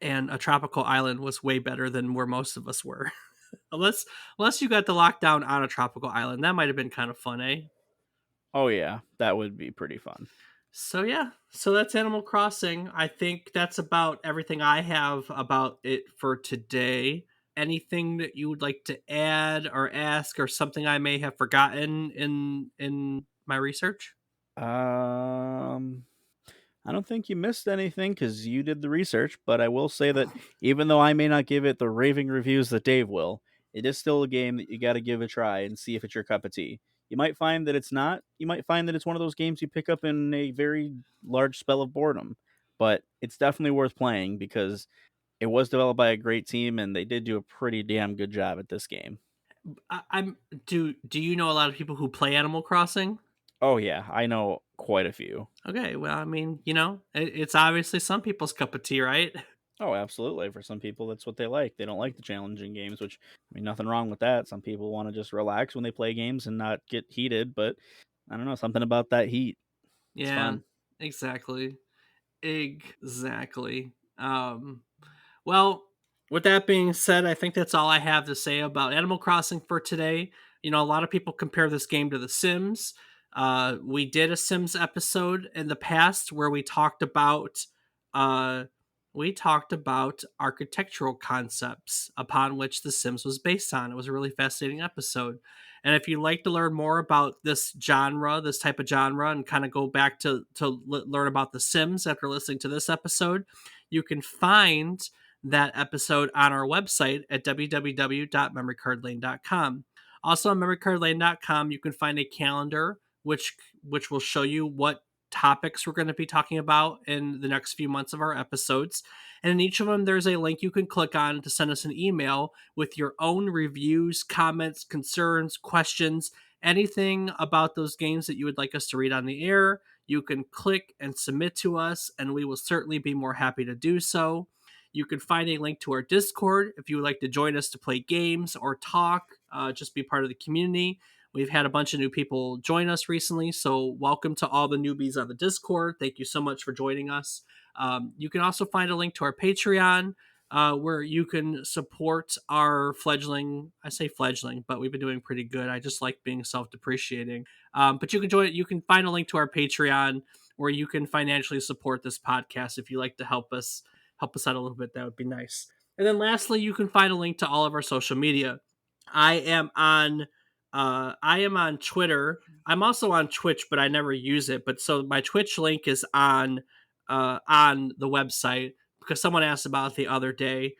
and a tropical island was way better than where most of us were. unless you got the lockdown on a tropical island, that might have been kind of fun, eh? Oh yeah, that would be pretty fun. So yeah, so that's Animal Crossing. I think that's about everything I have about it for today. Anything that you would like to add or ask, or something I may have forgotten in my research? Um I don't think you missed anything because you did the research, but I will say that even though I may not give it the raving reviews that Dave will, it is still a game that you got to give a try and see if it's your cup of tea. You might find that it's not. You might find that it's one of those games you pick up in a very large spell of boredom, but it's definitely worth playing because it was developed by a great team and they did do a pretty damn good job at this game. I'm do you know a lot of people who play Animal Crossing? Oh yeah, I know quite a few. Okay, well, I mean, it's obviously some people's cup of tea, right? Oh, absolutely. For some people, that's what they like. They don't like the challenging games, which, I mean, nothing wrong with that. Some people want to just relax when they play games and not get heated, but I don't know, something about that heat. It's Yeah, fun. exactly. Exactly. Well, with that being said, I think that's all I have to say about Animal Crossing for today. A lot of people compare this game to The Sims. We did a Sims episode in the past where uh, we talked about architectural concepts upon which The Sims was based on. It was a really fascinating episode. And if you'd like to learn more about this genre, this type of genre, and kind of go back to learn about The Sims after listening to this episode, you can find that episode on our website at www.memorycardlane.com. Also on memorycardlane.com, you can find a calendar which will show you what topics we're going to be talking about in the next few months of our episodes. And in each of them, there's a link you can click on to send us an email with your own reviews, comments, concerns, questions, anything about those games that you would like us to read on the air. You can click and submit to us, and we will certainly be more happy to do so. You can find a link to our Discord if you would like to join us to play games or talk, just be part of the community. We've had a bunch of new people join us recently, so welcome to all the newbies on the Discord. Thank you so much for joining us. You can also find a link to our Patreon, where you can support our fledgling. I say fledgling, but we've been doing pretty good. I just like being self-depreciating. But you can join. You can find a link to our Patreon where you can financially support this podcast if you like to help us out a little bit. That would be nice. And then lastly, you can find a link to all of our social media. I am on I am on Twitter. I'm also on Twitch, but I never use it. But so my Twitch link is on the website because someone asked about it the other day.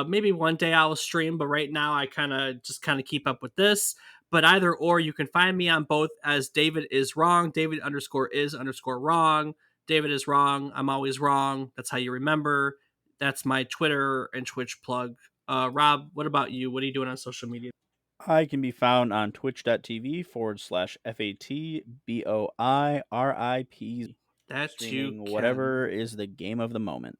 Maybe one day I will stream, but right now I kind of keep up with this. But either or, you can find me on both as David is wrong, David underscore is underscore wrong. David is wrong. I'm always wrong. That's how you remember. That's my Twitter and Twitch plug. Rob, what about you? What are you doing on social media? I can be found on twitch.tv/FATBOIRIP, That you streaming can. whatever is the game of the moment.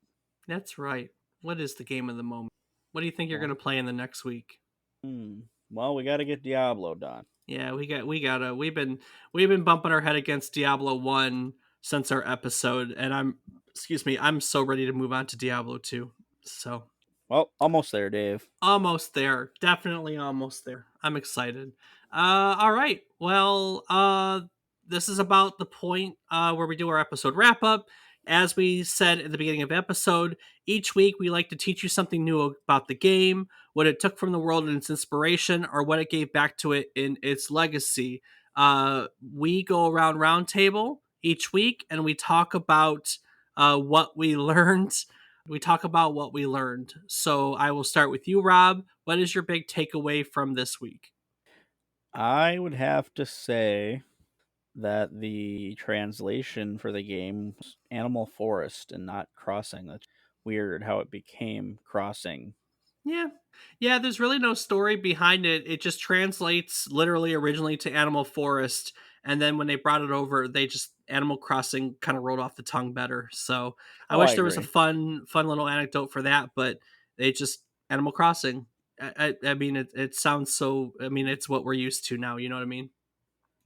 That's right. What is the game of the moment? What do you think you're going Well, to play in the next week? well, we got to get Diablo done. Yeah, we've been bumping our head against Diablo 1 since our episode, and I'm so ready to move on to Diablo 2. So, Well, almost there, Dave. almost there. Definitely almost there. I'm excited. All right. Well, this is about the point where we do our episode wrap up. As we said at the beginning of the episode, each week we like to teach you something new about the game, what it took from the world and its inspiration, or what it gave back to it in its legacy. We go around roundtable each week and we talk about what we learned. We talk about what we learned. So I will start with you, Rob. What is your big takeaway from this week? I would have to say that the translation for the game was Animal Forest and not Crossing. That's weird how it became Crossing. Yeah. Yeah, there's really no story behind it. It just translates literally originally to Animal Forest. And then when they brought it over, they just Animal Crossing kind of rolled off the tongue better. So I Oh, I wish there was a agree. fun little anecdote for that, but they just Animal Crossing. I mean, it sounds so. I mean, it's what we're used to now. You know what I mean?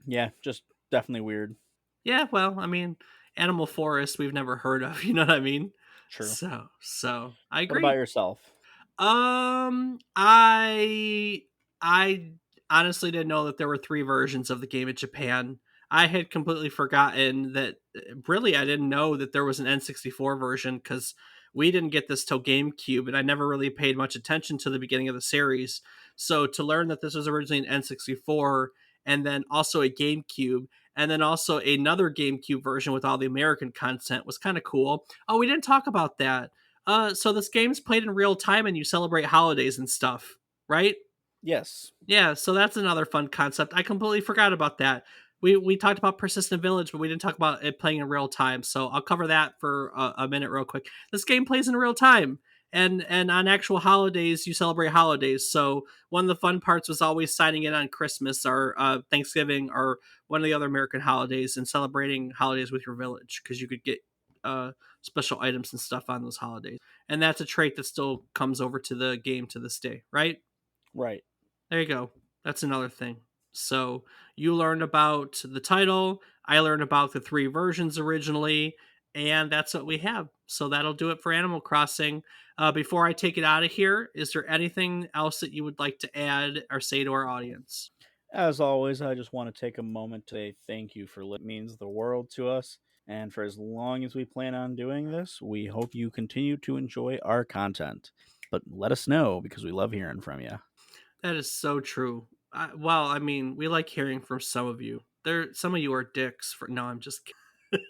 Yeah, just definitely weird. Yeah. Well, I mean, Animal Forest we've never heard of. You know what I mean? True. So I What about agree. yourself? I honestly didn't know that there were three versions of the game in Japan. I had completely forgotten that. Really, I didn't know that there was an N64 version because we didn't get this till GameCube, and I never really paid much attention to the beginning of the series. So to learn that this was originally an N64 and then also a GameCube and then also another GameCube version with all the American content was kind of cool. Oh, we didn't talk about that. So this game's played in real time and you celebrate holidays and stuff, right? Yes. Yeah, so that's another fun concept. I completely forgot about that. We talked about Persistent Village, but we didn't talk about it playing in real time. So I'll cover that for a minute real quick. This game plays in real time, and on actual holidays you celebrate holidays. So one of the fun parts was always signing in on Christmas or Thanksgiving or one of the other American holidays and celebrating holidays with your village because you could get special items and stuff on those holidays. And that's a trait that still comes over to the game to this day, right? Right. There you go. That's another thing. So you learned about the title. I learned about the three versions originally, and that's what we have. So that'll do it for Animal Crossing. Before I take it out of here, is there anything else that you would like to add or say to our audience? As always, I just want to take a moment to say thank you for it means the world to us. And for as long as we plan on doing this, we hope you continue to enjoy our content. But let us know because we love hearing from you. That is so true. Well, I mean, we like hearing from some of you. Some of you are dicks. For no, I'm just kidding.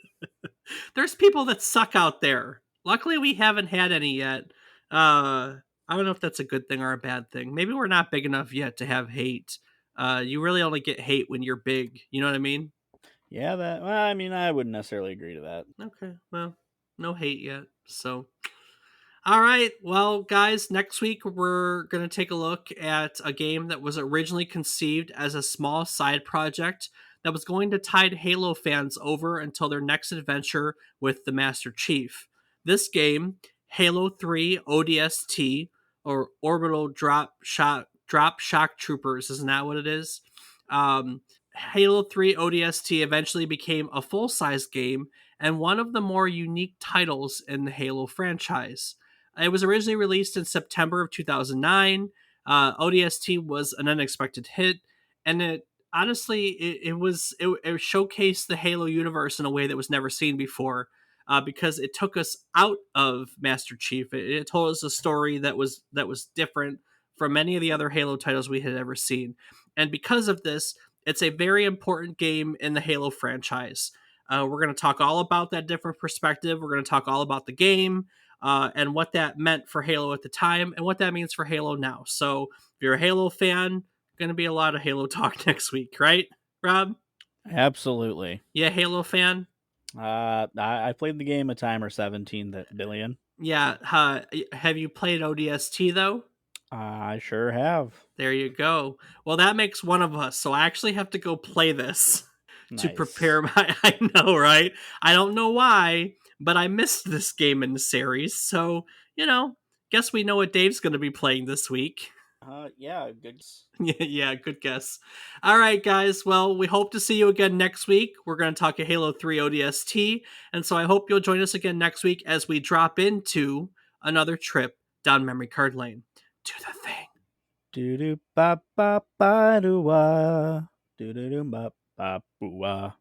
There's people that suck out there. Luckily, we haven't had any yet. I don't know if that's a good thing or a bad thing. Maybe we're not big enough yet to have hate. You really only get hate when you're big. You know what I mean? Yeah, well, I mean, I wouldn't necessarily agree to that. Okay, well, no hate yet. So all right. Well, guys, next week we're going to take a look at a game that was originally conceived as a small side project that was going to tide Halo fans over until their next adventure with the Master Chief. This game, Halo 3 ODST, or Orbital Drop Shock Troopers, isn't that what it is? Halo 3 ODST eventually became a full size game and one of the more unique titles in the Halo franchise. It was originally released in September of 2009. ODST was an unexpected hit, and it honestly it showcased the Halo universe in a way that was never seen before. Because it took us out of Master Chief. It told us a story that was different from many of the other Halo titles we had ever seen, and because of this, it's a very important game in the Halo franchise. We're going to talk all about that different perspective. We're going to talk all about the game, and what that meant for Halo at the time and what that means for Halo now. So if you're a Halo fan, going to be a lot of Halo talk next week, right, Rob? Absolutely. Yeah, Halo fan. I played the game a time or 17 that billion. Yeah, have you played ODST though? I sure have. There you go. Well, that makes one of us. So I actually have to go play this to Nice. prepare my. I know, right? I don't know why, but I missed this game in the series. So, guess we know what Dave's going to be playing this week. Yeah, good. Yeah, good guess. All right, guys. Well, we hope to see you again next week. We're going to talk a Halo 3 ODST. And so I hope you'll join us again next week as we drop into another trip down memory card lane. Do the thing. Do do ba ba ba do wa. Do do do ba ba boo wa.